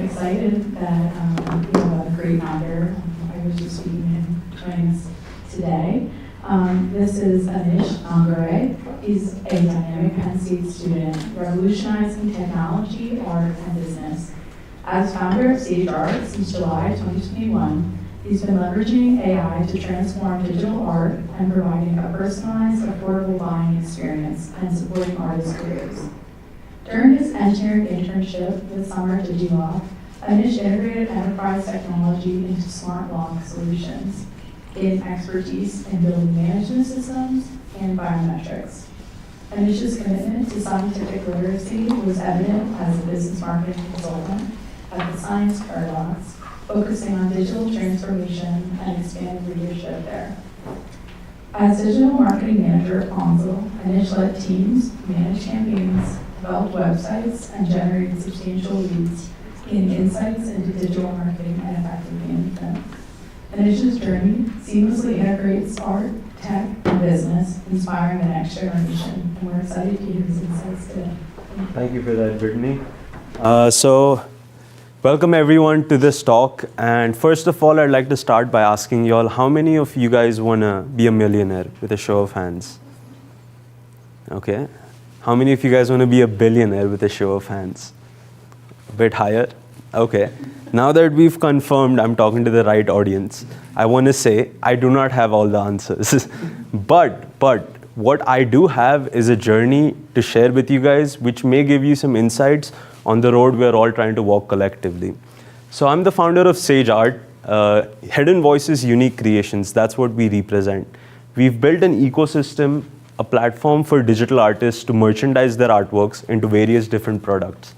excited that we have a great founder. I was just speaking to him joining us today. This is Anish Nangare. He's a dynamic Penn State student, revolutionizing technology, art, and business. As founder of Sage Art since July 2021, he's been leveraging AI to transform digital art and providing a personalized, affordable buying experience and supporting artists' careers. During his engineering internship this summer at DigiLock, Anish integrated enterprise technology into smart lock solutions, gaining expertise in building management systems and biometrics. Anish's commitment to scientific literacy was evident as a business marketing consultant at the Science Paradox, focusing on digital transformation and expanded leadership there. As digital marketing manager at Ponzel, Anish led teams, managed campaigns, developed websites, and generated substantial leads, gaining insights into digital marketing and effective management. Anish's journey seamlessly integrates art, tech, and business, inspiring the next generation. And we're excited to hear his insights today. Thank you for that, Brittany. Welcome everyone to this talk. And first of all, I'd like to start by asking you all, how many of you guys want to be a millionaire with a show of hands? Okay. How many of you guys want to be a billionaire with a show of hands? A bit higher? Okay. Now that we've confirmed I'm talking to the right audience, I want to say I do not have all the answers. but what I do have is a journey to share with you guys, which may give you some insights on the road we're all trying to walk collectively. So I'm the founder of Sage Art, Hidden Voices, Unique Creations. That's what we represent. We've built an ecosystem, a platform for digital artists to merchandise their artworks into various different products.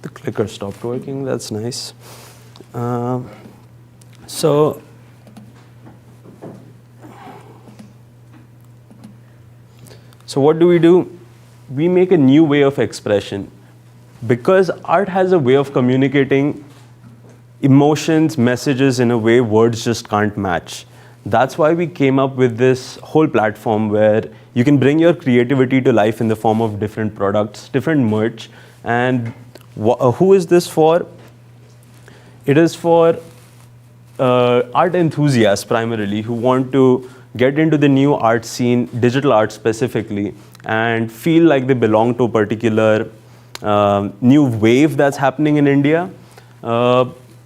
The clicker stopped working, that's nice. So what do? We make a new way of expression. Because art has a way of communicating emotions, messages in a way words just can't match. That's why we came up with this whole platform where you can bring your creativity to life in the form of different products, different merch. And who is this for? It is for art enthusiasts primarily who want to get into the new art scene, digital art specifically, and feel like they belong to a particular new wave that's happening in India.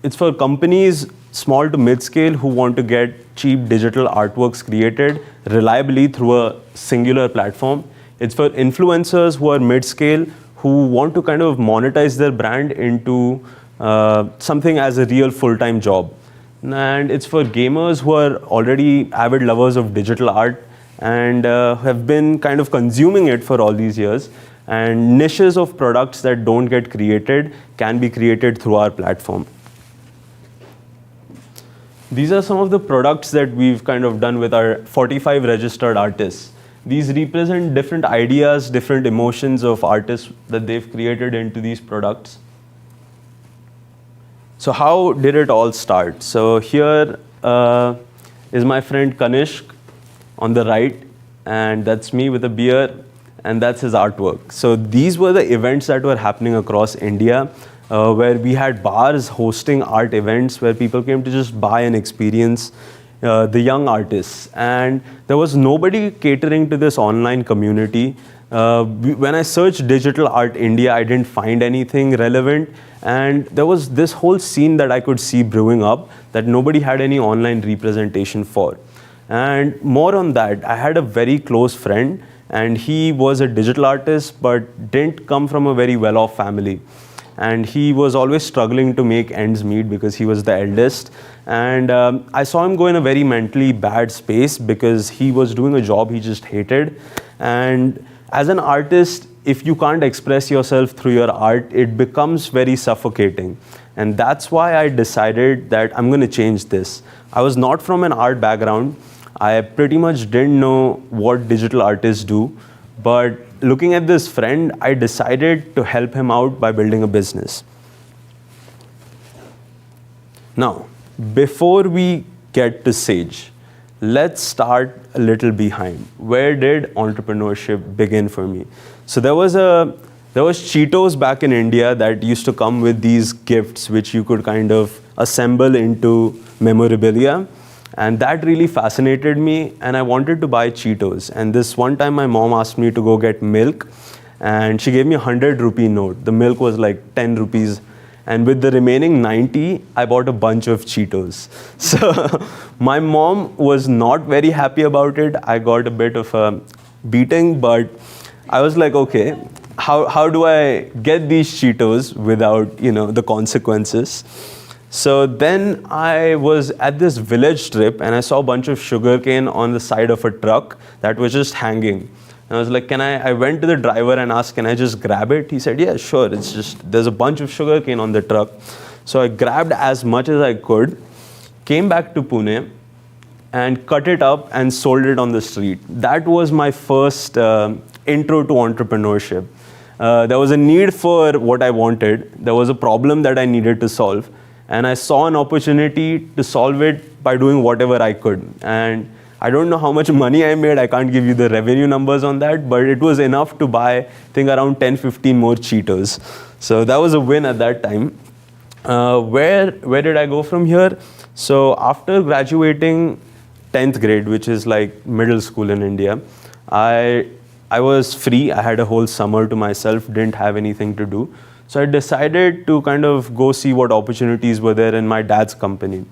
It's for companies small to mid-scale who want to get cheap digital artworks created reliably through a singular platform. It's for influencers who are mid-scale who want to kind of monetize their brand into something as a real full-time job. And it's for gamers who are already avid lovers of digital art and have been kind of consuming it for all these years. And niches of products that don't get created can be created through our platform. These are some of the products that we've kind of done with our 45 registered artists. These represent different ideas, different emotions of artists that they've created into these products. So how did it all start? So here is my friend Kanishk on the right, and that's me with a beer, and that's his artwork. So these were the events that were happening across India, where we had bars hosting art events where people came to just buy and experience the young artists. And there was nobody catering to this online community. When I searched Digital Art India, I didn't find anything relevant. And there was this whole scene that I could see brewing up that nobody had any online representation for. And more on that, I had a very close friend, and he was a digital artist, but didn't come from a very well-off family. And he was always struggling to make ends meet because he was the eldest. And I saw him go in a very mentally bad space because he was doing a job he just hated. And as an artist, if you can't express yourself through your art, it becomes very suffocating. And that's why I decided that I'm going to change this. I was not from an art background. I pretty much didn't know what digital artists do. But looking at this friend, I decided to help him out by building a business. Now, before we get to Sage, let's start a little behind. Where did entrepreneurship begin for me? So there was a there was Cheetos back in India that used to come with these gifts which you could kind of assemble into memorabilia. And that really fascinated me, and I wanted to buy Cheetos. And this one time my mom asked me to go get milk, and she gave me a 100 rupee note. The milk was like 10 rupees. And with the remaining 90, I bought a bunch of Cheetos. So my mom was not very happy about it. I got a bit of a beating, but I was like, okay, how do I get these Cheetos without, the consequences? So then I was at this village trip and I saw a bunch of sugarcane on the side of a truck that was just hanging. And I was like, I went to the driver and asked, can I just grab it? He said, yeah, sure. It's just, there's a bunch of sugarcane on the truck. So I grabbed as much as I could, came back to Pune and cut it up and sold it on the street. That was my first intro to entrepreneurship. There was a need for what I wanted. There was a problem that I needed to solve. And I saw an opportunity to solve it by doing whatever I could. And I don't know how much money I made. I can't give you the revenue numbers on that, but it was enough to buy, I think, around 10, 15 more Cheetos. So that was a win at that time. Where did I go from here? So after graduating 10th grade, which is like middle school in India, I was free. I had a whole summer to myself, didn't have anything to do. So I decided to kind of go see what opportunities were there in my dad's company.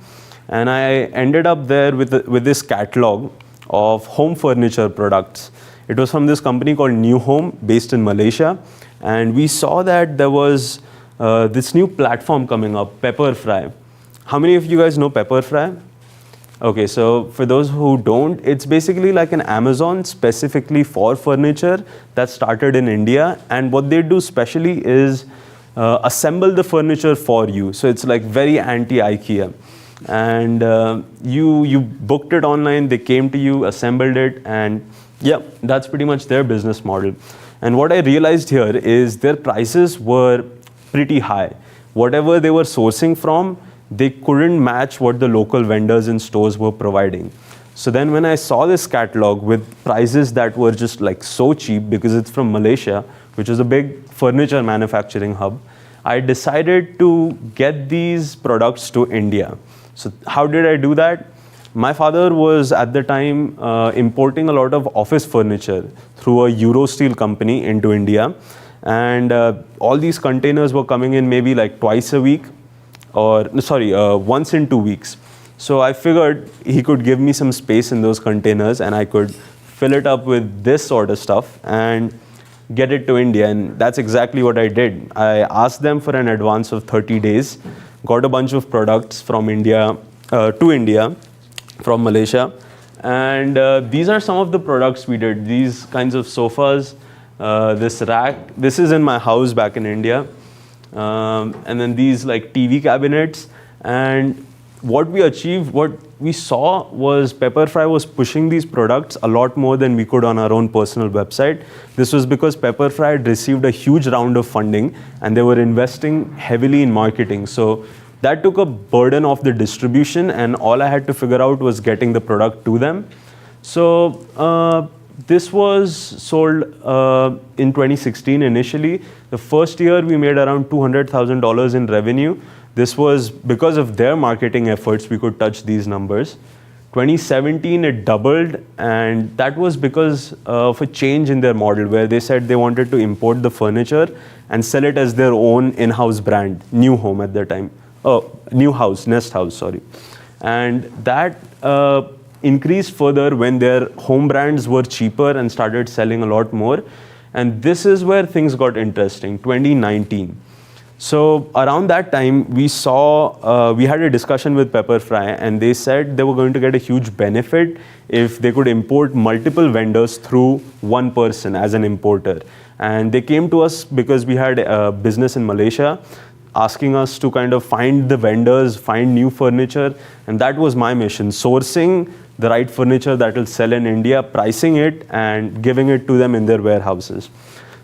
And I ended up there with this catalog of home furniture products. It was from this company called New Home, based in Malaysia. And we saw that there was this new platform coming up, Pepperfry. How many of you guys know Pepperfry? Okay, so for those who don't, it's basically like an Amazon specifically for furniture that started in India. And what they do specially is assemble the furniture for you. So it's like very anti-IKEA. And you booked it online, they came to you, assembled it, and yeah, that's pretty much their business model. And what I realized here is their prices were pretty high. Whatever they were sourcing from, they couldn't match what the local vendors in stores were providing. So then when I saw this catalog with prices that were just like so cheap because it's from Malaysia, which is a big furniture manufacturing hub, I decided to get these products to India. So how did I do that? My father was at the time importing a lot of office furniture through a Eurosteel company into India. And all these containers were coming in maybe like twice a week, once in 2 weeks. So I figured he could give me some space in those containers and I could fill it up with this sort of stuff and get it to India. And that's exactly what I did. I asked them for an advance of 30 days, got a bunch of products from India to India from Malaysia. And these are some of the products we did. These kinds of sofas, this rack. This is in my house back in India. And then these like TV cabinets. And what we achieved, what we saw was Pepperfry was pushing these products a lot more than we could on our own personal website. This was because Pepperfry had received a huge round of funding and they were investing heavily in marketing. So that took a burden off the distribution, and all I had to figure out was getting the product to them. So this was sold in 2016 initially. The first year we made around $200,000 in revenue. This was because of their marketing efforts, we could touch these numbers. 2017, it doubled, and that was because of a change in their model where they said they wanted to import the furniture and sell it as their own in-house brand, New Home at the time. Nest House, sorry. And that increased further when their home brands were cheaper and started selling a lot more. And this is where things got interesting, 2019. So around that time, we had a discussion with Pepperfry, and they said they were going to get a huge benefit if they could import multiple vendors through one person as an importer. And they came to us because we had a business in Malaysia, asking us to kind of find the vendors, find new furniture. And that was my mission, sourcing the right furniture that will sell in India, pricing it, and giving it to them in their warehouses.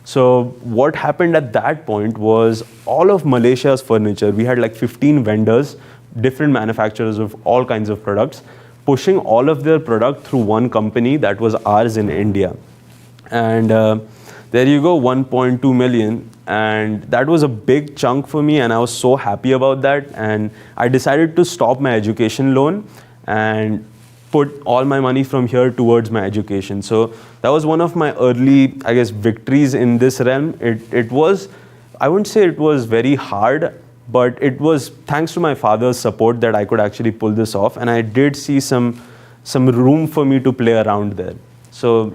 So what happened at that point was all of Malaysia's furniture, we had like 15 vendors, different manufacturers of all kinds of products, pushing all of their product through one company that was ours in India. And there you go, 1.2 million. And that was a big chunk for me, and I was so happy about that. And I decided to stop my education loan and put all my money from here towards my education. So that was one of my early, I guess, victories in this realm. It was, I wouldn't say it was very hard, but it was thanks to my father's support that I could actually pull this off. And I did see some room for me to play around there. So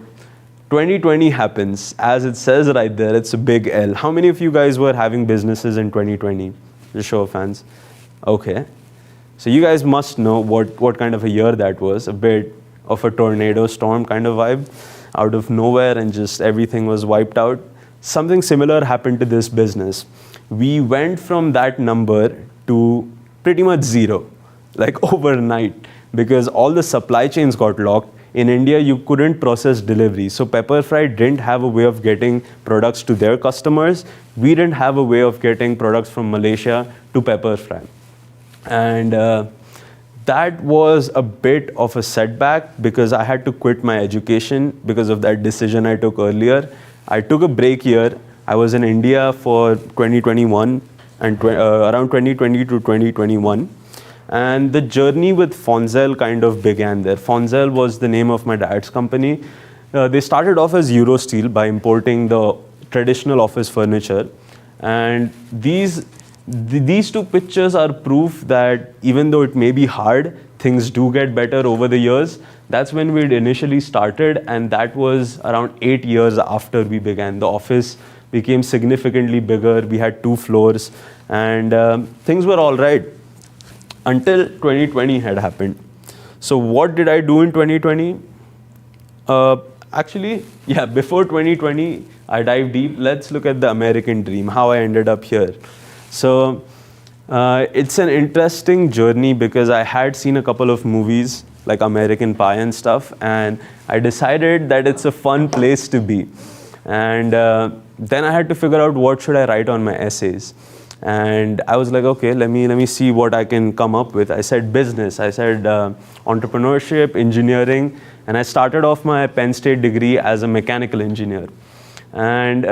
2020 happens. As it says right there, it's a big L. How many of you guys were having businesses in 2020? Just show of hands. Okay. So you guys must know what kind of a year that was. A bit of a tornado storm kind of vibe out of nowhere, and just everything was wiped out. Something similar happened to this business. We went from that number to pretty much zero, like overnight, because all the supply chains got locked. In India, you couldn't process delivery. So Pepperfry didn't have a way of getting products to their customers. We didn't have a way of getting products from Malaysia to Pepperfry. And that was a bit of a setback because I had to quit my education because of that decision I took earlier. I took a break year. I was in India for 2021 and around 2020 to 2021. And the journey with Fonzel kind of began there. Fonzel was the name of my dad's company. They started off as Eurosteel by importing the traditional office furniture. And these two pictures are proof that even though it may be hard, things do get better over the years. That's when we initially started, and that was around 8 years after we began. The office became significantly bigger. We had 2 floors, and things were all right until 2020 had happened. So what did I do in 2020? Actually, yeah, before 2020, I dive deep. Let's look at the American dream, how I ended up here. So it's an interesting journey because I had seen a couple of movies like American Pie and stuff, and I decided that it's a fun place to be. And then I had to figure out what should I write on my essays. And I was like, okay, let me see what I can come up with. I said business, I said entrepreneurship, engineering, and I started off my Penn State degree as a mechanical engineer. And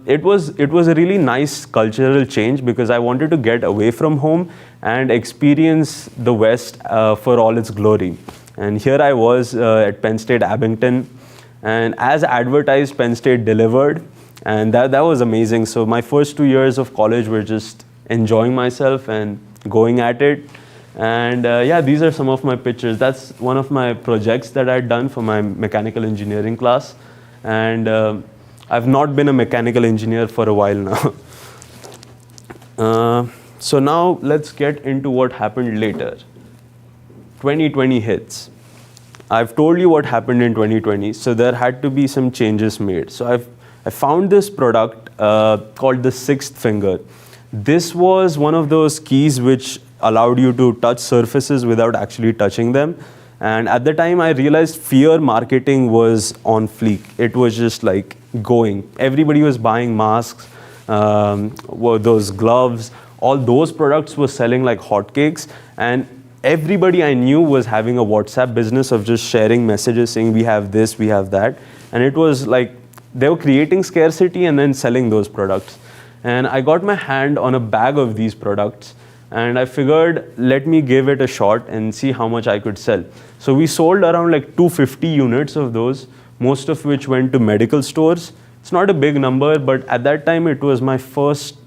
it was a really nice cultural change because I wanted to get away from home and experience the West for all its glory. And here I was at Penn State Abington, and as advertised, Penn State delivered, and that was amazing. So my first 2 years of college were just enjoying myself and going at it. And yeah, these are some of my pictures. That's one of my projects that I'd done for my mechanical engineering class. And I've not been a mechanical engineer for a while now. So now let's get into what happened later. 2020 hits. I've told you what happened in 2020, so there had to be some changes made. So I found this product called the sixth finger. This was one of those keys which allowed you to touch surfaces without actually touching them. And at the time, I realized fear marketing was on fleek. It was just like going. Everybody was buying masks, those gloves, all those products were selling like hotcakes. And everybody I knew was having a WhatsApp business of just sharing messages saying, we have this, we have that. And it was like, they were creating scarcity and then selling those products. And I got my hand on a bag of these products. And I figured, let me give it a shot and see how much I could sell. So we sold around like 250 units of those, most of which went to medical stores. It's not a big number, but at that time it was my first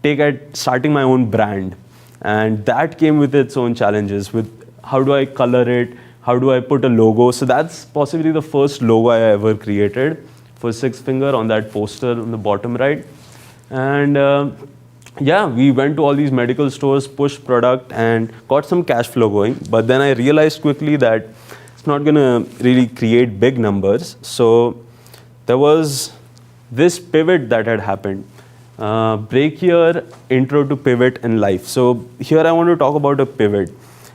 take at starting my own brand. And that came with its own challenges with how do I color it, how do I put a logo. So that's possibly the first logo I ever created for Six Finger on that poster on the bottom right. And yeah, we went to all these medical stores, pushed product, and got some cash flow going. But then I realized quickly that it's not going to really create big numbers. So there was this pivot that had happened. Break here, intro to pivot in life. So here I want to talk about a pivot.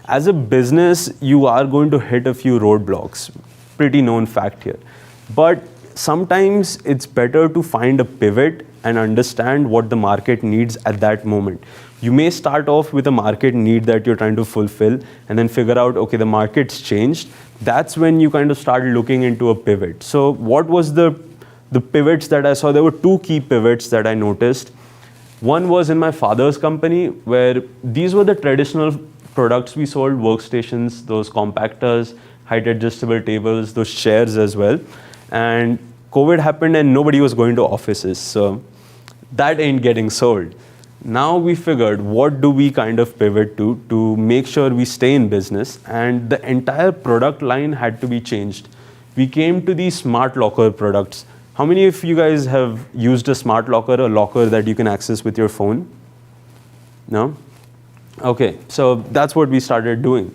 As a business, you are going to hit a few roadblocks. Pretty known fact here. But sometimes it's better to find a pivot and understand what the market needs at that moment. You may start off with a market need that you're trying to fulfill and then figure out, okay, the market's changed. That's when you kind of start looking into a pivot. So what was the the pivots that I saw, there were two key pivots that I noticed. One was in my father's company, where these were the traditional products we sold: workstations, those compactors, height adjustable tables, those chairs as well. And COVID happened and nobody was going to offices. So that ain't getting sold. Now we figured, what do we kind of pivot to make sure we stay in business? And the entire product line had to be changed. We came to these smart locker products. How many of you guys have used a smart locker, a locker that you can access with your phone? No? Okay, so that's what we started doing.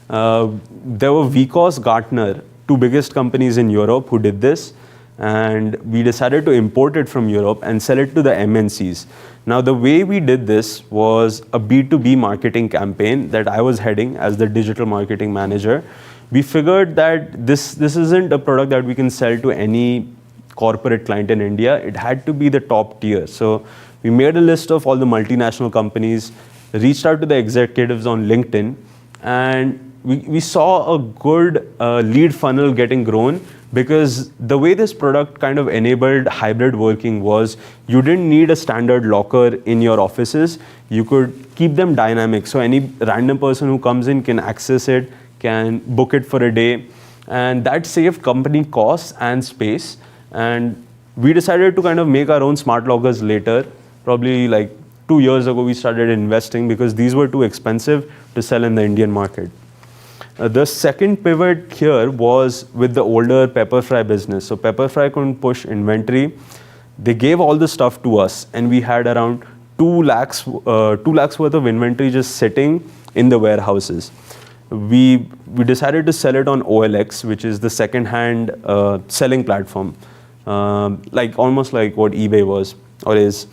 There were Vicos, Gartner, two biggest companies in Europe who did this, and we decided to import it from Europe and sell it to the MNCs. Now, the way we did this was a B2B marketing campaign that I was heading as the digital marketing manager. We figured that this isn't a product that we can sell to any corporate client in India. It had to be the top tier. So we made a list of all the multinational companies, reached out to the executives on LinkedIn, and we saw a good lead funnel getting grown, because the way this product kind of enabled hybrid working was you didn't need a standard locker in your offices. You could keep them dynamic. So any random person who comes in can access it, can book it for a day. And that saved company costs and space. And we decided to kind of make our own smart lockers later. Probably like 2 years ago, we started investing because these were too expensive to sell in the Indian market. The second pivot here was with the older Pepperfry business. So Pepperfry couldn't push inventory. They gave all the stuff to us, and we had around 2 lakhs worth of inventory just sitting in the warehouses. We decided to sell it on OLX, which is the second-hand selling platform, like almost like what eBay was or is.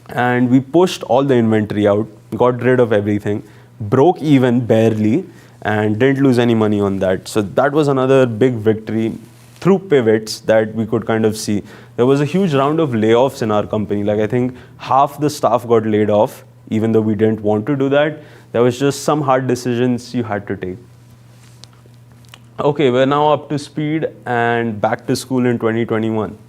And we pushed all the inventory out, got rid of everything, broke even barely, and didn't lose any money on that. So that was another big victory through pivots that we could kind of see. There was a huge round of layoffs in our company. Like I think half the staff got laid off, even though we didn't want to do that. There was just some hard decisions you had to take. Okay, we're now up to speed and back to school in 2021.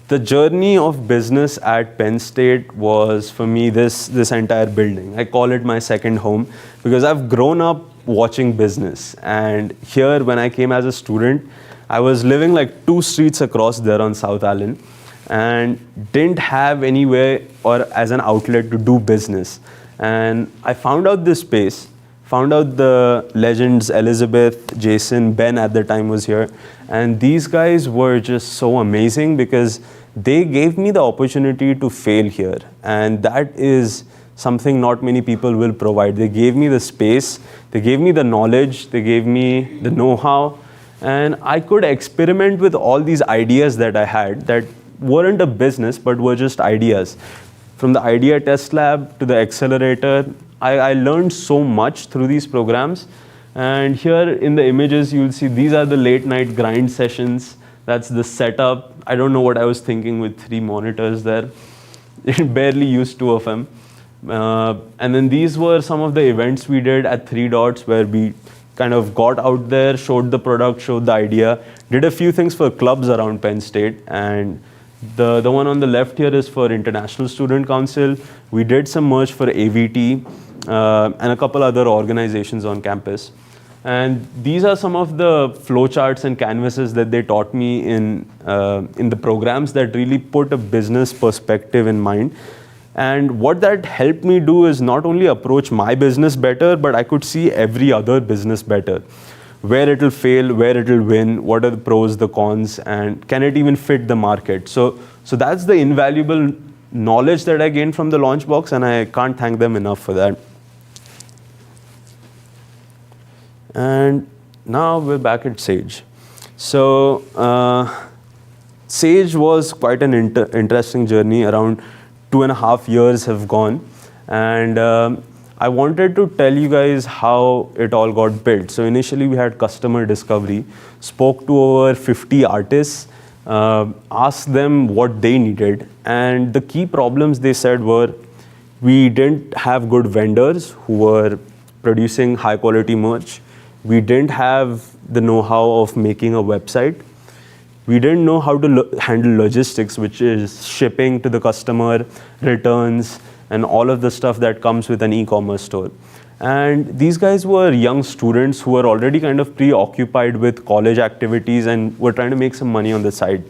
The journey of business at Penn State was, for me, this entire building. I call it my second home because I've grown up watching business. And here, when I came as a student, I was living like 2 streets across there on South Allen and didn't have anywhere or as an outlet to do business. And I found out this space, found out the legends, Elizabeth, Jason, Ben at the time was here. And these guys were just so amazing because they gave me the opportunity to fail here. And that is something not many people will provide. They gave me the space, they gave me the knowledge, they gave me the know-how, and I could experiment with all these ideas that I had that weren't a business, but were just ideas. From the idea test lab to the accelerator, I learned so much through these programs. And here in the images, you'll see these are the late night grind sessions. That's the setup. I don't know what I was thinking with 3 monitors there. It barely used 2 of them. And then these were some of the events we did at 3 Dots, where we kind of got out there, showed the product, showed the idea, did a few things for clubs around Penn State. And the one on the left here is for International Student Council. We did some merch for AVT and a couple other organizations on campus. And these are some of the flowcharts and canvases that they taught me in the programs that really put a business perspective in mind. And what that helped me do is not only approach my business better, but I could see every other business better. Where it'll fail, where it'll win, what are the pros, the cons, and can it even fit the market? So that's the invaluable knowledge that I gained from the Launchbox, and I can't thank them enough for that. And now we're back at Sage. So Sage was quite an interesting journey. Around 2.5 years have gone, and I wanted to tell you guys how it all got built. So initially we had customer discovery, spoke to over 50 artists, asked them what they needed, and the key problems they said were, we didn't have good vendors who were producing high quality merch. We didn't have the know-how of making a website. We didn't know how to handle logistics, which is shipping to the customer, returns, and all of the stuff that comes with an e-commerce store. And these guys were young students who were already kind of preoccupied with college activities and were trying to make some money on the side.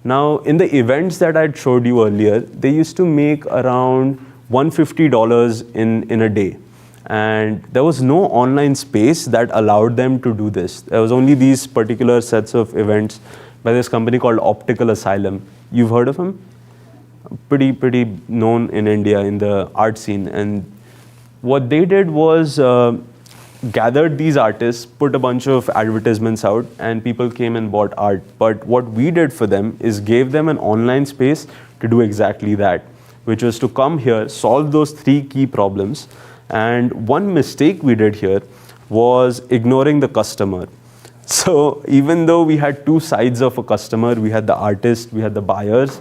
Now, in the events that I'd showed you earlier, they used to make around $150 in a day. And there was no online space that allowed them to do this. There was only these particular sets of events by this company called Optical Asylum. You've heard of him? Pretty known in India in the art scene. And what they did was gathered these artists, put a bunch of advertisements out, and people came and bought art. But what we did for them is gave them an online space to do exactly that, which was to come here, solve those 3 key problems. And one mistake we did here was ignoring the customer. So even though we had 2 sides of a customer, we had the artist, we had the buyers,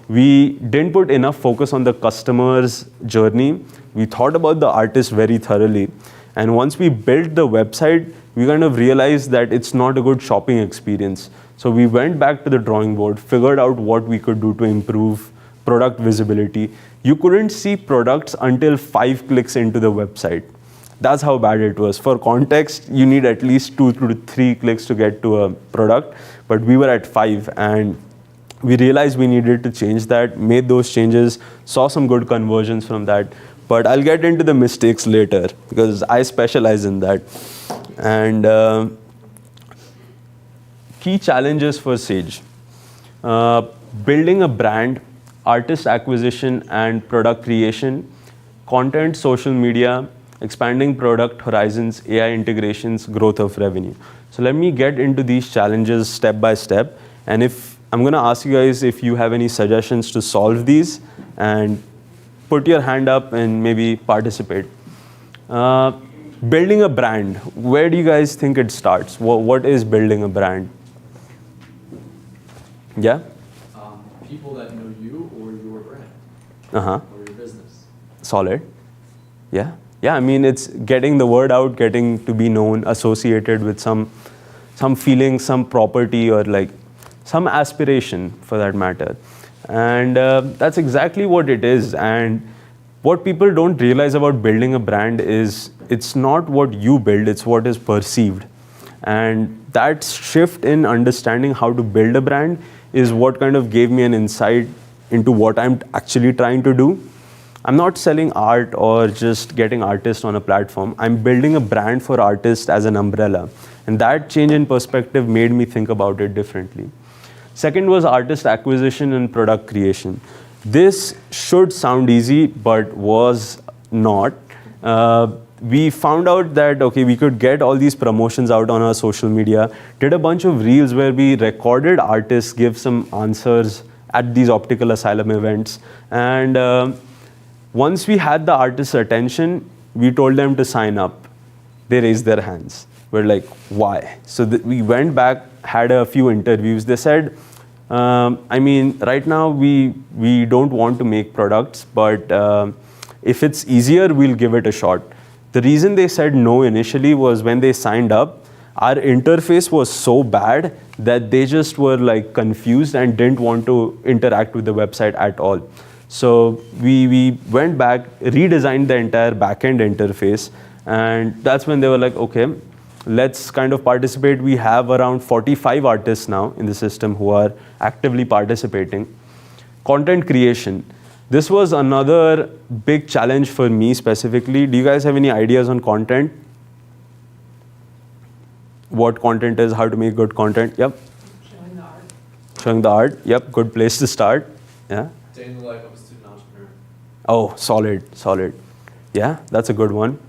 we didn't put enough focus on the customer's journey. We thought about the artist very thoroughly. And once we built the website, we kind of realized that it's not a good shopping experience. So we went back to the drawing board, figured out what we could do to improve product visibility. You couldn't see products until 5 clicks into the website. That's how bad it was. For context, you need at least 2 to 3 clicks to get to a product, but we were at 5, and we realized we needed to change that, made those changes, saw some good conversions from that. But I'll get into the mistakes later because I specialize in that. And key challenges for Sage. Building a brand, artist acquisition and product creation, content, social media, expanding product horizons, AI integrations, growth of revenue. So let me get into these challenges step by step. And if I'm going to ask you guys if you have any suggestions to solve these, and put your hand up and maybe participate. Building a brand, where do you guys think it starts? What is building a brand? Yeah? People that know you or your brand. Uh-huh. Or your business. Solid. Yeah. Yeah, I mean, it's getting the word out, getting to be known, associated with some feeling, some property, or like some aspiration for that matter. And that's exactly what it is. And what people don't realize about building a brand is it's not what you build, it's what is perceived. And that shift in understanding how to build a brand is what kind of gave me an insight into what I'm actually trying to do. I'm not selling art or just getting artists on a platform. I'm building a brand for artists as an umbrella. And that change in perspective made me think about it differently. Second was artist acquisition and product creation. This should sound easy, but was not. We found out that, okay, we could get all these promotions out on our social media, did a bunch of reels where we recorded artists give some answers at these Optical Asylum events. And once we had the artist's attention, we told them to sign up. They raised their hands. We're like, why? So we went back, had a few interviews. They said, I mean, right now we don't want to make products, but if it's easier, we'll give it a shot. The reason they said no initially was when they signed up, our interface was so bad that they just were like confused and didn't want to interact with the website at all. So we went back, redesigned the entire backend interface, and that's when they were like, okay, let's kind of participate. We have around 45 artists now in the system who are actively participating. Content creation. This was another big challenge for me specifically. Do you guys have any ideas on content? What content is, how to make good content? Yep. Showing the art. Showing the art. Yep, good place to start. Yeah. Day in the life of a student entrepreneur. Oh, solid. Yeah, that's a good one.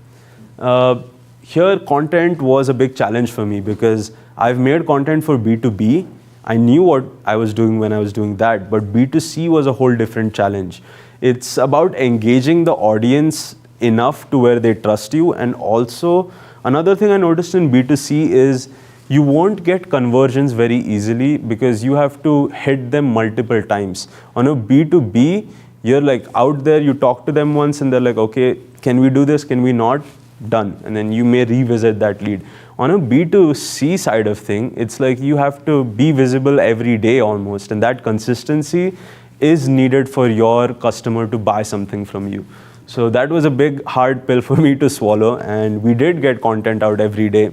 Here, content was a big challenge for me because I've made content for B2B. I knew what I was doing when I was doing that, but B2C was a whole different challenge. It's about engaging the audience enough to where they trust you. And also, another thing I noticed in B2C is you won't get conversions very easily because you have to hit them multiple times. On a B2B, you're like out there, you talk to them once and they're like, okay, can we do this? Can we not? done, and then you may revisit that lead. On a B2C side of thing, it's like you have to be visible every day almost, and that consistency is needed for your customer to buy something from you. So that was a big hard pill for me to swallow, and we did get content out every day.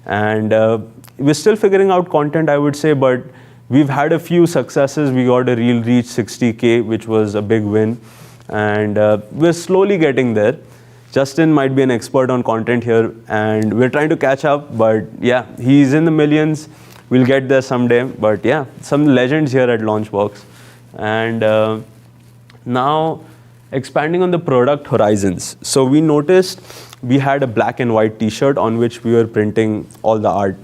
And we're still figuring out content, I would say, but we've had a few successes. We got a reel reach 60K, which was a big win. And we're slowly getting there. Justin might be an expert on content here, and we're trying to catch up, but yeah, he's in the millions. We'll get there someday, but yeah, some legends here at Launchbox. And now, expanding on the product horizons. So we noticed we had a black and white t-shirt on which we were printing all the art.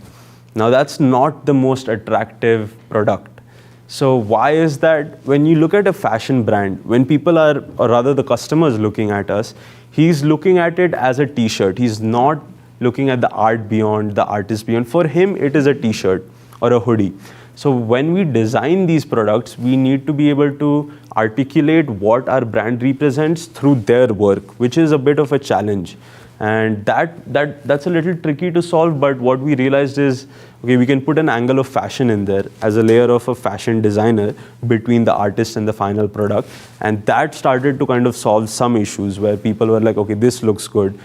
Now that's not the most attractive product. So why is that? When you look at a fashion brand, when people are, or rather the customers looking at us, he's looking at it as a t-shirt. He's not looking at the art beyond, the artist beyond. For him, it is a t-shirt or a hoodie. So when we design these products, we need to be able to articulate what our brand represents through their work, which is a bit of a challenge. And that's a little tricky to solve, but what we realized is, okay, we can put an angle of fashion in there as a layer of a fashion designer between the artist and the final product. And that started to kind of solve some issues where people were like, okay, this looks good.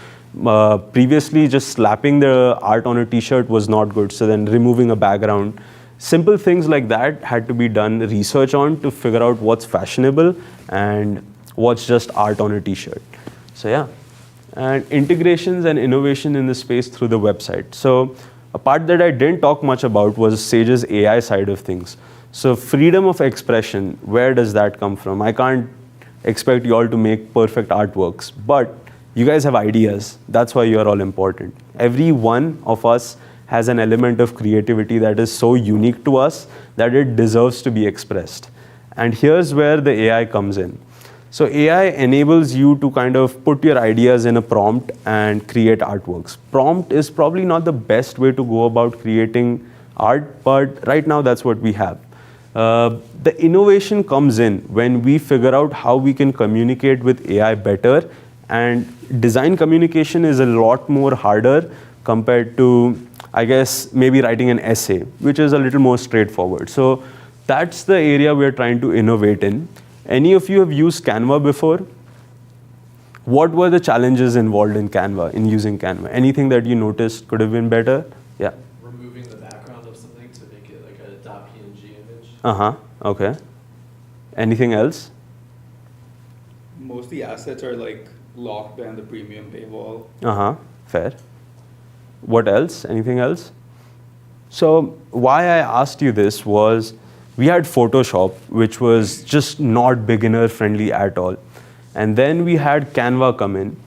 Previously, just slapping the art on a t-shirt was not good. So then removing a background. Simple things like that had to be done research on to figure out what's fashionable and what's just art on a t-shirt. So yeah, and integrations and innovation in the space through the website. So a part that I didn't talk much about was Sage's AI side of things. So freedom of expression, where does that come from? I can't expect you all to make perfect artworks, but you guys have ideas. That's why you're all important. Every one of us has an element of creativity that is so unique to us that it deserves to be expressed. And here's where the AI comes in. So AI enables you to kind of put your ideas in a prompt and create artworks. Prompt is probably not the best way to go about creating art, but right now that's what we have. The innovation comes in when we figure out how we can communicate with AI better, and design communication is a lot more harder compared to, I guess, maybe writing an essay, which is a little more straightforward. So that's the area we're trying to innovate in. Any of you have used Canva before? What were the challenges involved in Canva, in using Canva? Anything that you noticed could have been better? Yeah. Removing the background of something to make it like a .png image. Okay. Anything else? Most of the assets are like locked behind the premium paywall. Fair. What else? Anything else? So why I asked you this was, we had Photoshop, which was just not beginner friendly at all. And then we had Canva come in.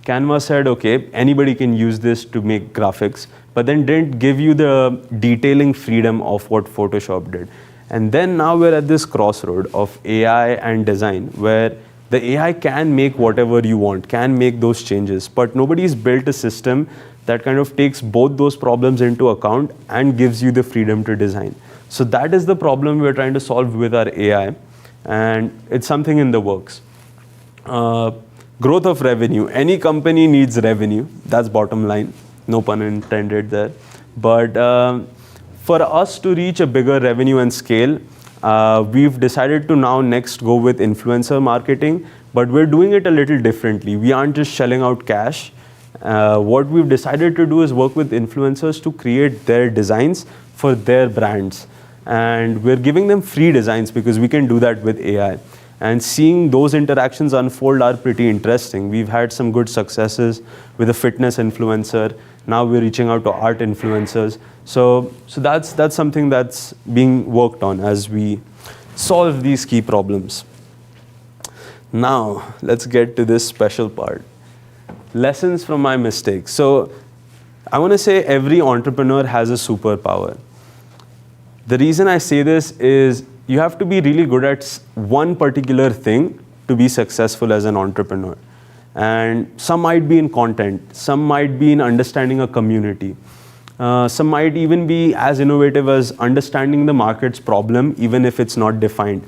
Canva said, okay, anybody can use this to make graphics, but then didn't give you the detailing freedom of what Photoshop did. And then now we're at this crossroad of AI and design, where the AI can make whatever you want, can make those changes, but nobody's built a system that kind of takes both those problems into account and gives you the freedom to design. So that is the problem we're trying to solve with our AI, and it's something in the works. Growth of revenue. Any company needs revenue. That's bottom line. No pun intended there. But for us to reach a bigger revenue and scale, we've decided to now next go with influencer marketing, but we're doing it a little differently. We aren't just shelling out cash. What we've decided to do is work with influencers to create their designs for their brands. And we're giving them free designs because we can do that with AI. And seeing those interactions unfold are pretty interesting. We've had some good successes with a fitness influencer. Now we're reaching out to art influencers. So that's something that's being worked on as we solve these key problems. Now, let's get to this special part. Lessons from my mistakes. So I want to say every entrepreneur has a superpower. The reason I say this is you have to be really good at one particular thing to be successful as an entrepreneur. And some might be in content, some might be in understanding a community. Some might even be as innovative as understanding the market's problem, even if it's not defined.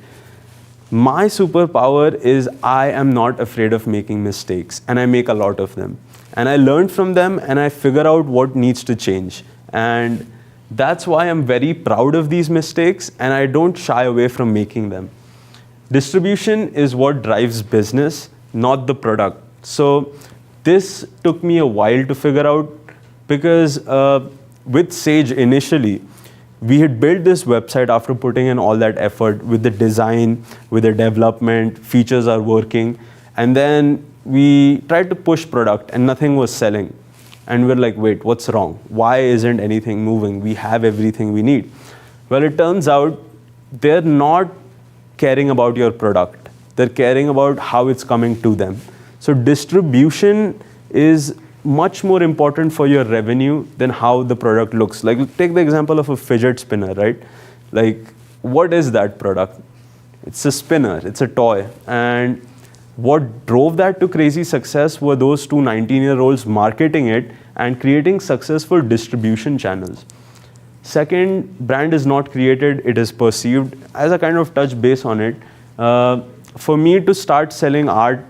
My superpower is I am not afraid of making mistakes, and I make a lot of them. And I learned from them and I figure out what needs to change. And that's why I'm very proud of these mistakes and I don't shy away from making them. Distribution is what drives business, not the product. So this took me a while to figure out because with Sage initially, we had built this website after putting in all that effort with the design, with the development, features are working. And then we tried to push product and nothing was selling. And we're like, wait, what's wrong? Why isn't anything moving? We have everything we need. Well, it turns out they're not caring about your product. They're caring about how it's coming to them. So distribution is much more important for your revenue than how the product looks. Like take the example of a fidget spinner, right? Like what is that product? It's a spinner, it's a toy. And what drove that to crazy success were those two 19-year-olds marketing it and creating successful distribution channels. Second, brand is not created, it is perceived. As a kind of touch base on it, for me to start selling art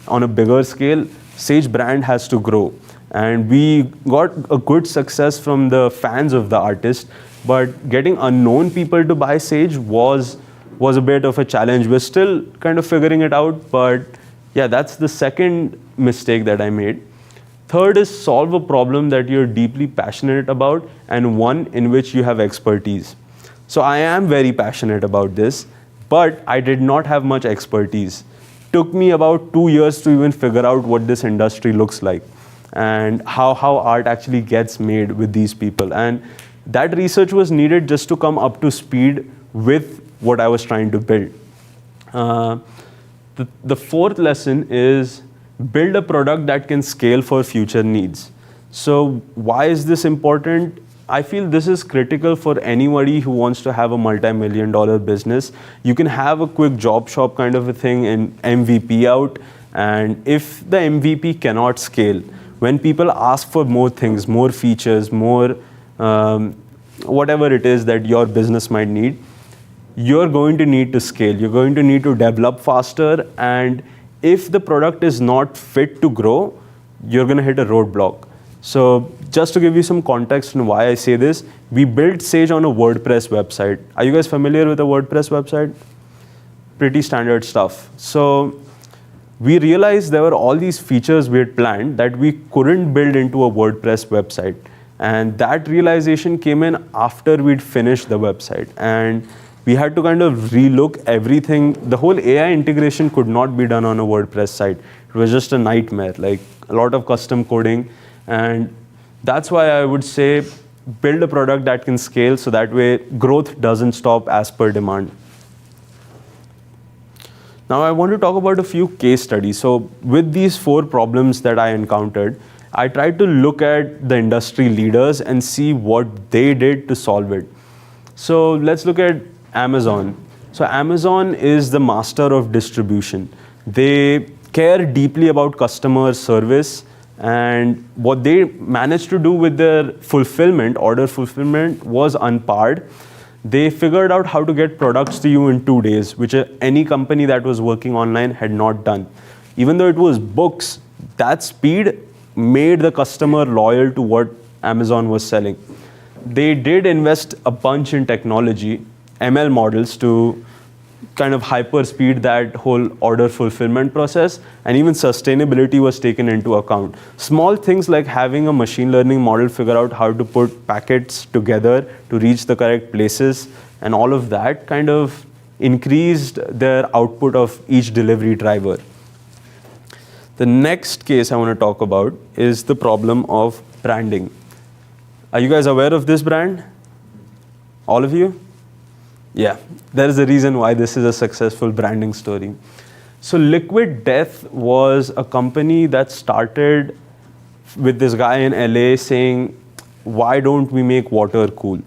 on a bigger scale, Sage brand has to grow. And we got a good success from the fans of the artist, but getting unknown people to buy Sage was a bit of a challenge. We're still kind of figuring it out, but yeah, that's the second mistake that I made. Third is solve a problem that you're deeply passionate about and one in which you have expertise. So I am very passionate about this, but I did not have much expertise. Took me about 2 years to even figure out what this industry looks like and how art actually gets made with these people. And that research was needed just to come up to speed with what I was trying to build. The fourth lesson is build a product that can scale for future needs. So why is this important? I feel this is critical for anybody who wants to have a multi-million-dollar business. You can have a quick job shop kind of a thing and MVP out. And if the MVP cannot scale, when people ask for more things, more features, more whatever it is that your business might need, you're going to need to scale. You're going to need to develop faster. And if the product is not fit to grow, you're going to hit a roadblock. So just to give you some context on why I say this, we built Sage on a WordPress website. Are you guys familiar with a WordPress website? Pretty standard stuff. So we realized there were all these features we had planned that we couldn't build into a WordPress website. And that realization came in after we'd finished the website. And we had to kind of relook everything. The whole AI integration could not be done on a WordPress site. It was just a nightmare, like a lot of custom coding. And that's why I would say build a product that can scale so that way growth doesn't stop as per demand. Now I want to talk about a few case studies. So with these 4 problems that I encountered, I tried to look at the industry leaders and see what they did to solve it. So let's look at Amazon. So Amazon is the master of distribution. They care deeply about customer service, and what they managed to do with their fulfillment, order fulfillment, was unparred. They figured out how to get products to you in 2 days, which any company that was working online had not done. Even though it was books, that speed made the customer loyal to what Amazon was selling. They did invest a bunch in technology, ML models, to kind of hyper speed that whole order fulfillment process, and even sustainability was taken into account. Small things like having a machine learning model figure out how to put packets together to reach the correct places, and all of that kind of increased their output of each delivery driver. The next case I want to talk about is the problem of branding. Are you guys aware of this brand? All of you? Yeah, there is a reason why this is a successful branding story. So Liquid Death was a company that started with this guy in LA saying, why don't we make water cool?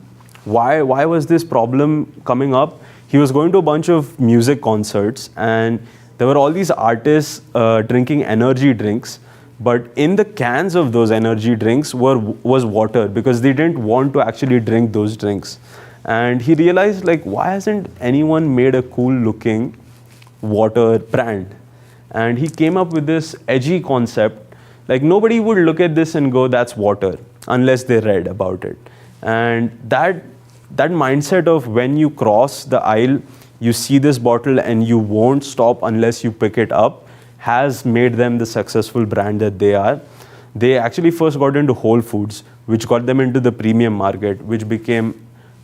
Why was this problem coming up? He was going to a bunch of music concerts and there were all these artists drinking energy drinks, but in the cans of those energy drinks was water because they didn't want to actually drink those drinks. And he realized, like, why hasn't anyone made a cool looking water brand? And he came up with this edgy concept. Like nobody would look at this and go, that's water, unless they read about it. And that mindset of when you cross the aisle, you see this bottle and you won't stop unless you pick it up, has made them the successful brand that they are. They actually first got into Whole Foods, which got them into the premium market, which became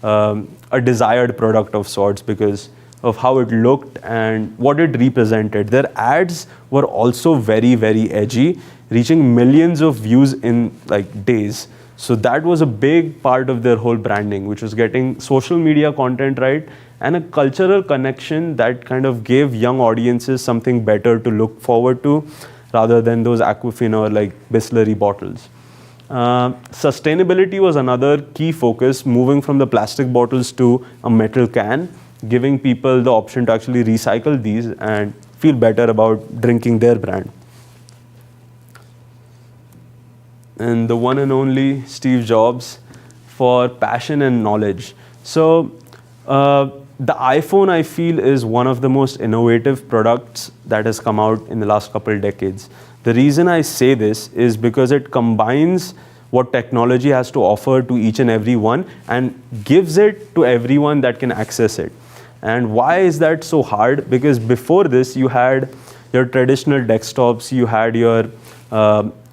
a desired product of sorts because of how it looked and what it represented. Their ads were also very, very edgy, reaching millions of views in like days. So that was a big part of their whole branding, which was getting social media content right and a cultural connection that kind of gave young audiences something better to look forward to rather than those Aquafina or like Bisleri bottles. Sustainability was another key focus, moving from the plastic bottles to a metal can, giving people the option to actually recycle these and feel better about drinking their brand. And the one and only Steve Jobs for passion and knowledge. So the iPhone, I feel, is one of the most innovative products that has come out in the last couple of decades. The reason I say this is because it combines what technology has to offer to each and every one and gives it to everyone that can access it. And why is that so hard? Because before this, you had your traditional desktops, you had your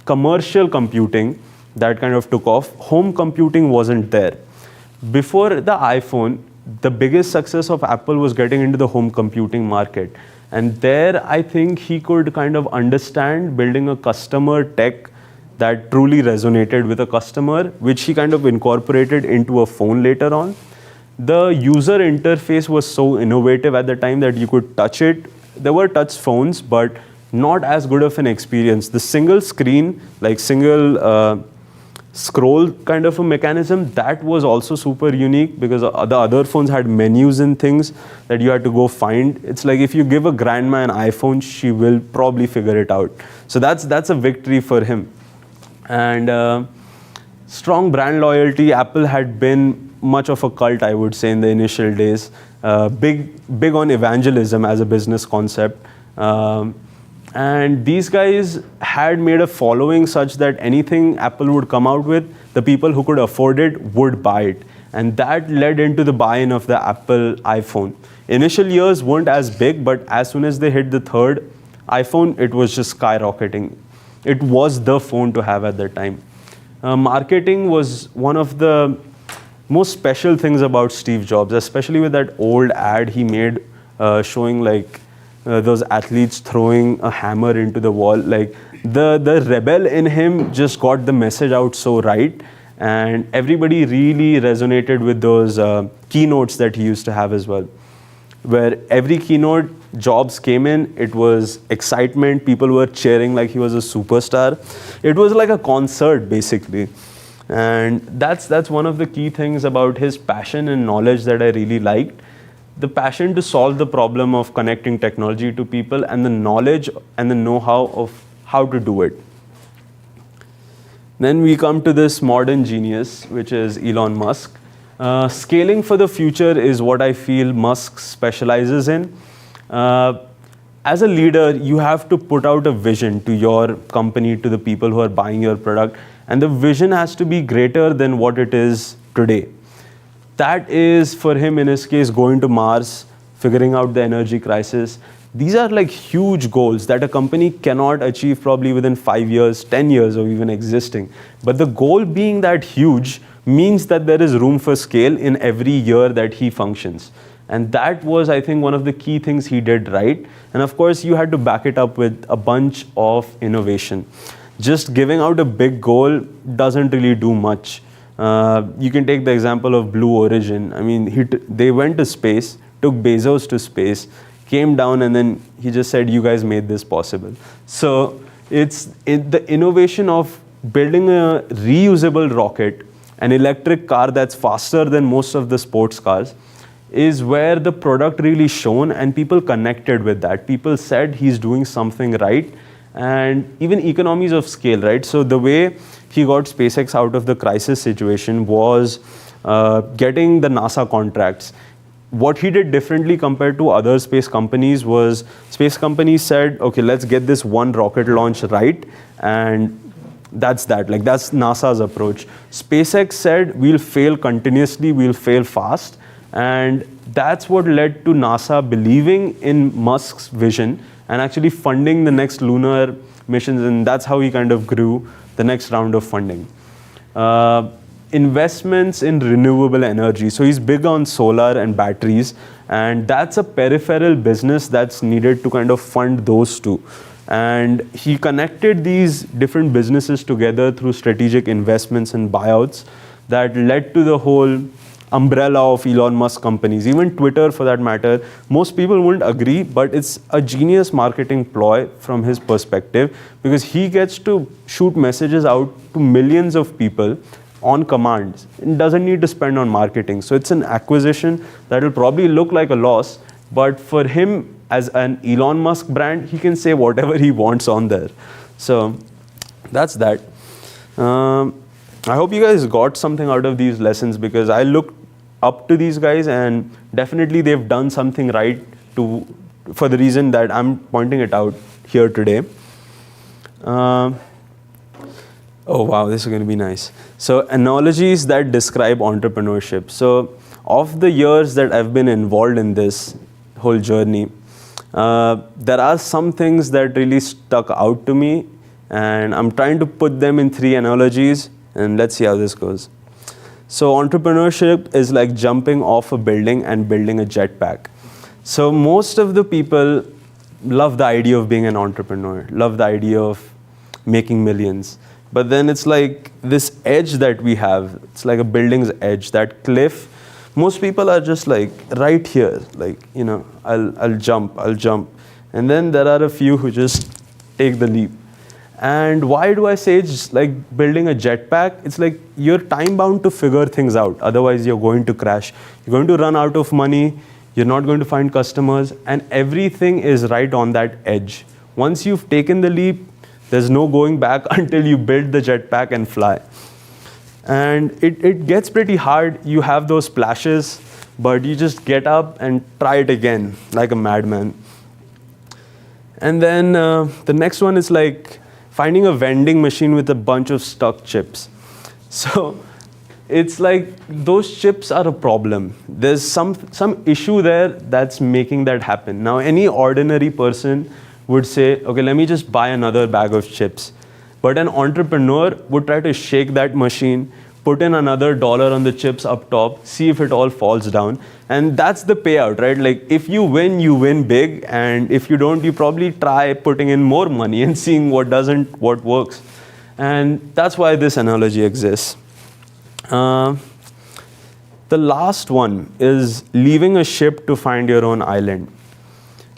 commercial computing that kind of took off. Home computing wasn't there. Before the iPhone, the biggest success of Apple was getting into the home computing market. And there, I think he could kind of understand building a customer tech that truly resonated with a customer, which he kind of incorporated into a phone later on. The user interface was so innovative at the time that you could touch it. There were touch phones, but not as good of an experience. The single screen, like single scroll kind of a mechanism, that was also super unique because the other phones had menus and things that you had to go find. It's like if you give a grandma an iPhone, she will probably figure it out. So that's a victory for him. And strong brand loyalty. Apple had been much of a cult, I would say, in the initial days. Big on evangelism as a business concept. And these guys had made a following such that anything Apple would come out with, the people who could afford it would buy it. And that led into the buy-in of the Apple iPhone. Initial years weren't as big, but as soon as they hit the third iPhone, it was just skyrocketing. It was the phone to have at that time. Marketing was one of the most special things about Steve Jobs, especially with that old ad he made showing like those athletes throwing a hammer into the wall. Like the rebel in him just got the message out so right, and everybody really resonated with those keynotes that he used to have as well, where every keynote Jobs came in, it was excitement, people were cheering like he was a superstar. It was like a concert basically. And that's one of the key things about his passion and knowledge that I really liked. The passion to solve the problem of connecting technology to people and the knowledge and the know-how of how to do it. Then we come to this modern genius, which is Elon Musk. Scaling for the future is what I feel Musk specializes in. As a leader, you have to put out a vision to your company, to the people who are buying your product, and the vision has to be greater than what it is today. That is, for him in his case, going to Mars, figuring out the energy crisis. These are like huge goals that a company cannot achieve probably within 5 years, 10 years of even existing. But the goal being that huge means that there is room for scale in every year that he functions. And that was, I think, one of the key things he did right. And of course, you had to back it up with a bunch of innovation. Just giving out a big goal doesn't really do much. You can take the example of Blue Origin. I mean, they went to space, took Bezos to space, came down, and then he just said, you guys made this possible. So it's the innovation of building a reusable rocket, an electric car that's faster than most of the sports cars, is where the product really shone and people connected with that. People said he's doing something right, and even economies of scale, right? So the way he got SpaceX out of the crisis situation was getting the NASA contracts. what he did differently compared to other space companies was space companies said, okay, let's get this one rocket launch right, and that's that. Like, that's NASA's approach. SpaceX said, we'll fail continuously, we'll fail fast, and that's what led to NASA believing in Musk's vision and actually funding the next lunar missions, and that's how he kind of grew the next round of funding. Investments in renewable energy. So he's big on solar and batteries, and that's a peripheral business that's needed to kind of fund those two. And he connected these different businesses together through strategic investments and buyouts that led to the whole umbrella of Elon Musk companies. Even Twitter, for that matter, most people wouldn't agree, but it's a genius marketing ploy from his perspective, because he gets to shoot messages out to millions of people on command. It doesn't need to spend on marketing. So it's an acquisition that will probably look like a loss, but for him as an Elon Musk brand, he can say whatever he wants on there. So that's that. I hope you guys got something out of these lessons, because I looked up to these guys and definitely they've done something right for the reason that I'm pointing it out here today. Oh wow, this is going to be nice. So, analogies that describe entrepreneurship. So, of the years that I've been involved in this whole journey, there are some things that really stuck out to me, and I'm trying to put them in 3 analogies, and let's see how this goes. So, entrepreneurship is like jumping off a building and building a jetpack. So, most of the people love the idea of being an entrepreneur, love the idea of making millions. But then it's like this edge that we have, it's like a building's edge, that cliff. Most people are just like right here, like, you know, I'll jump. And then there are a few who just take the leap. And why do I say it's like building a jetpack? It's like you're time bound to figure things out. Otherwise, you're going to crash. You're going to run out of money. You're not going to find customers. And everything is right on that edge. Once you've taken the leap, there's no going back until you build the jetpack and fly. And it gets pretty hard. You have those splashes, but you just get up and try it again like a madman. And then the next one is like finding a vending machine with a bunch of stuck chips. So it's like those chips are a problem. There's some issue there that's making that happen. Now, any ordinary person would say, okay, let me just buy another bag of chips. But an entrepreneur would try to shake that machine, put in another $1 on the chips up top, see if it all falls down. And that's the payout, right? Like, if you win big. And if you don't, you probably try putting in more money and seeing what works. And that's why this analogy exists. The last one is leaving a ship to find your own island.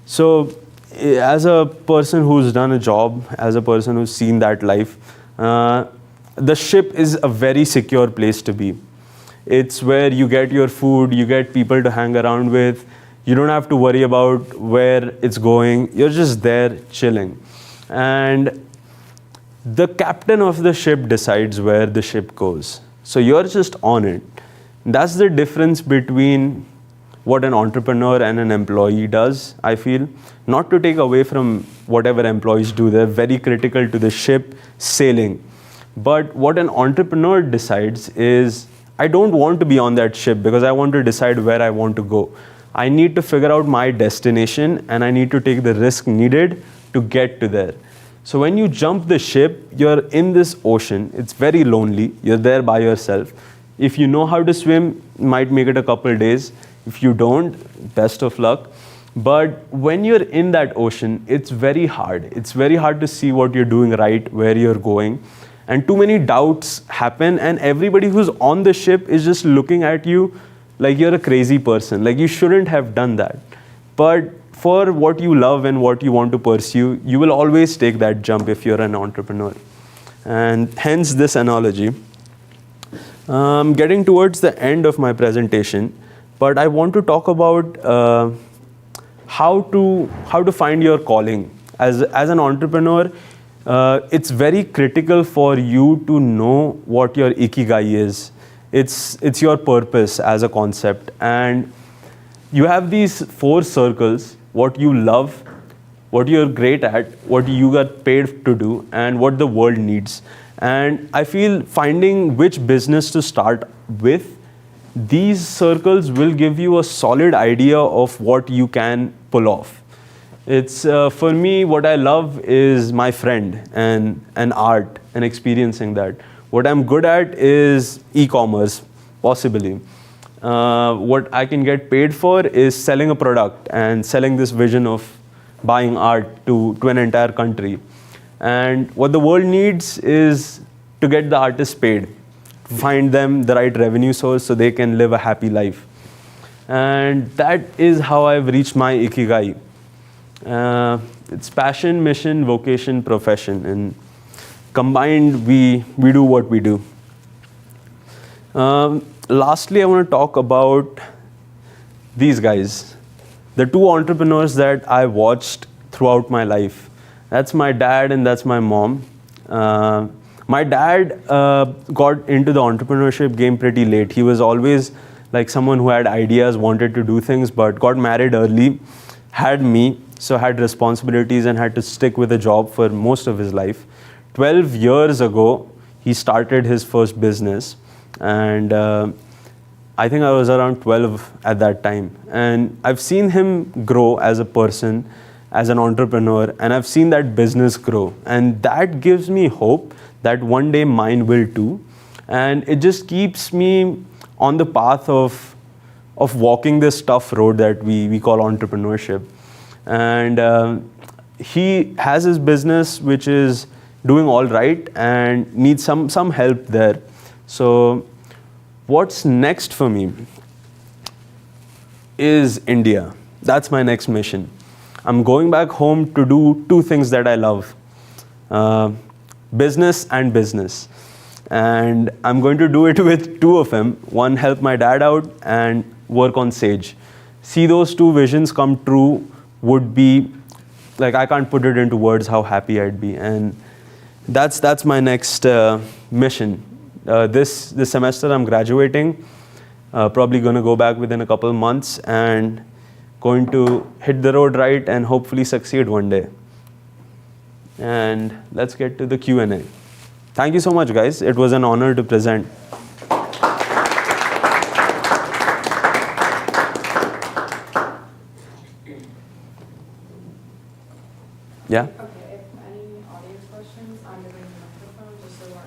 So, as a person who's done a job, as a person who's seen that life, the ship is a very secure place to be. It's where you get your food, you get people to hang around with, you don't have to worry about where it's going, you're just there chilling. And the captain of the ship decides where the ship goes. So you're just on it. That's the difference between what an entrepreneur and an employee does, I feel. Not to take away from whatever employees do, they're very critical to the ship sailing. But what an entrepreneur decides is, I don't want to be on that ship because I want to decide where I want to go. I need to figure out my destination and I need to take the risk needed to get to there. So when you jump the ship, you're in this ocean, it's very lonely, you're there by yourself. If you know how to swim, might make it a couple days. If you don't, best of luck. But when you're in that ocean, it's very hard. It's very hard to see what you're doing right, where you're going. And too many doubts happen, and everybody who's on the ship is just looking at you like you're a crazy person, like you shouldn't have done that. But for what you love and what you want to pursue, you will always take that jump if you're an entrepreneur. And hence this analogy. Getting towards the end of my presentation, but I want to talk about how to find your calling. As an entrepreneur, it's very critical for you to know what your ikigai is. It's your purpose as a concept. And you have these 4 circles: what you love, what you're great at, what you got paid to do, and what the world needs. And I feel finding which business to start with, these circles will give you a solid idea of what you can pull off. It's for me, what I love is my friend and art and experiencing that. What I'm good at is e-commerce, possibly. What I can get paid for is selling a product and selling this vision of buying art to an entire country. And what the world needs is to get the artists paid, find them the right revenue source so they can live a happy life. And that is how I've reached my ikigai. It's passion, mission, vocation, profession, and combined we do what we do. Lastly, I want to talk about these guys, the 2 entrepreneurs that I watched throughout my life. That's my dad and that's my mom. My dad got into the entrepreneurship game pretty late. He was always like someone who had ideas, wanted to do things, but got married early, had me, so had responsibilities and had to stick with a job for most of his life. 12 years ago, he started his first business, and I think I was around 12 at that time. And I've seen him grow as a person, as an entrepreneur, and I've seen that business grow. And that gives me hope that one day mine will too. And it just keeps me on the path of walking this tough road that we call entrepreneurship. And he has his business which is doing all right and needs some help there. So what's next for me is India. That's my next mission. I'm going back home to do 2 things that I love. Business and business. And I'm going to do it with 2 of them. One, help my dad out, and work on Sage. See those 2 visions come true would be, like, I can't put it into words how happy I'd be. And that's my next mission. This semester I'm graduating, probably going to go back within a couple of months and going to hit the road right and hopefully succeed one day. And let's get to the Q&A. Thank you so much, guys. It was an honor to present. Yeah? Okay, if any audience questions, I'm going to bring the microphone just so our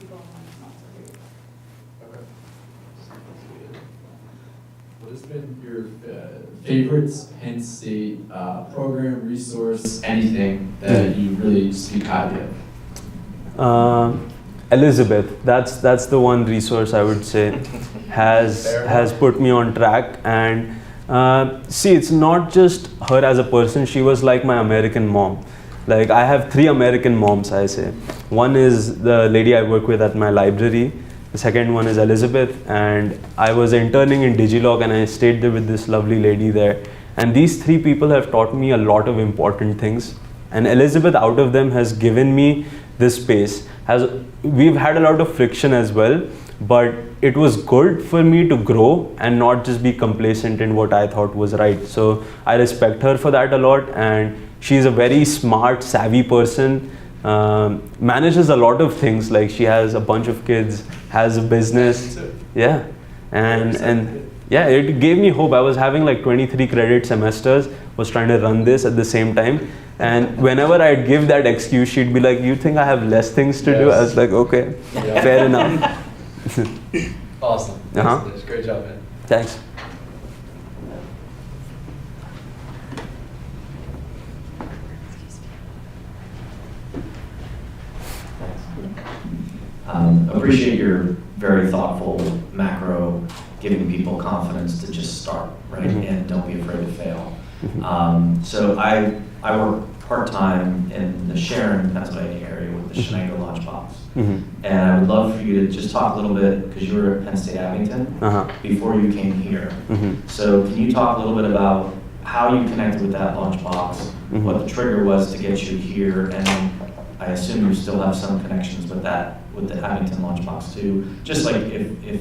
people online can also hear you. Okay. Sounds good. What has been your favorite Penn State program, resource, anything that you really speak highly of? Elizabeth, that's the one resource I would say has put me on track. And see, it's not just her as a person. She was like my American mom. Like, I have 3 American moms, I say. One is the lady I work with at my library. The second one is Elizabeth, and I was interning in Digilog and I stayed there with this lovely lady there. And these 3 people have taught me a lot of important things. And Elizabeth, out of them, has given me this space. We've had a lot of friction as well, but it was good for me to grow and not just be complacent in what I thought was right. So I respect her for that a lot, and she's a very smart, savvy person, manages a lot of things. Like, she has a bunch of kids, has a business. Yeah. And yeah, it gave me hope. I was having like 23 credit semesters, was trying to run this at the same time. And whenever I'd give that excuse, she'd be like, you think I have less things to do? I was like, okay, fair enough. Awesome. Uh-huh. Great job, man. Thanks. Appreciate your very thoughtful macro, giving people confidence to just start, right? And don't be afraid to fail. So I work part-time in the Sharon, Pennsylvania area with the Schneider Lunchbox. And I would love for you to just talk a little bit, because you were at Penn State Abington before you came here. So can you talk a little bit about how you connected with that lunchbox, what the trigger was to get you here, and I assume you still have some connections with the Abington lunchbox too. Just like if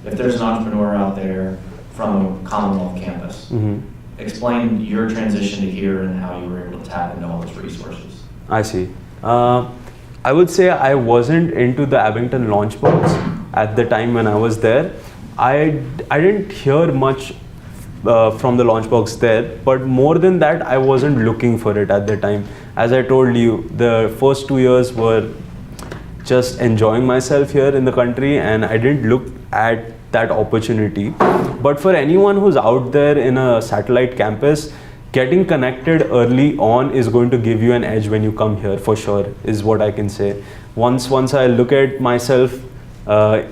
there's an entrepreneur out there from a Commonwealth campus. Explain your transition to here and how you were able to tap into all those resources. I see. I would say I wasn't into the Abington Launchbox at the time when I was there. I didn't hear much from the Launchbox there, but more than that, I wasn't looking for it at the time. As I told you, the first 2 years were just enjoying myself here in the country, and I didn't look at that opportunity. But for anyone who's out there in a satellite campus, getting connected early on is going to give you an edge when you come here, for sure, is what I can say. Once I look at myself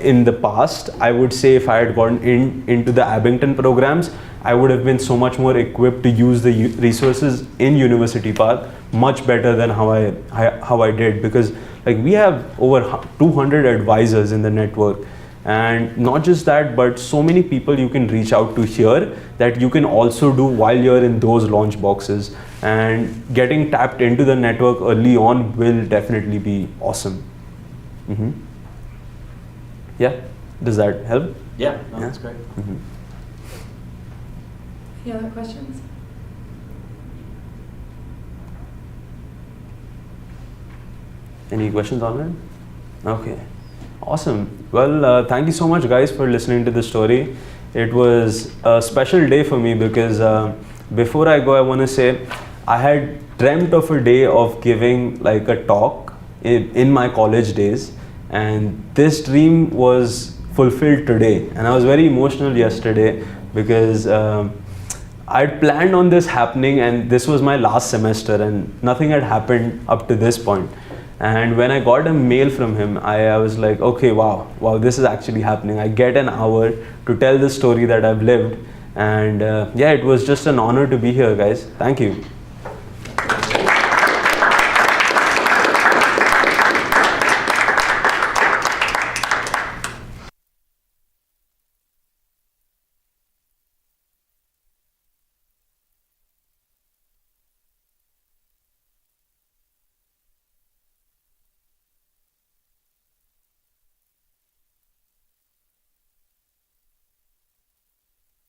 in the past, I would say if I had gone into the Abington programs, I would have been so much more equipped to use the resources in University Park much better than how I did, because like we have over 200 advisors in the network. And not just that, but so many people you can reach out to here that you can also do while you're in those launch boxes. And getting tapped into the network early on will definitely be awesome. Yeah, does that help? Yeah, no, that's great. Any other questions? Any questions online? Okay, awesome. Well, thank you so much guys for listening to the story. It was a special day for me because before I go, I want to say I had dreamt of a day of giving like a talk in my college days, and this dream was fulfilled today. And I was very emotional yesterday because I'd planned on this happening, and this was my last semester and nothing had happened up to this point. And when I got a mail from him, I was like, okay, wow, this is actually happening. I get an hour to tell the story that I've lived. And yeah, it was just an honor to be here, guys. Thank you.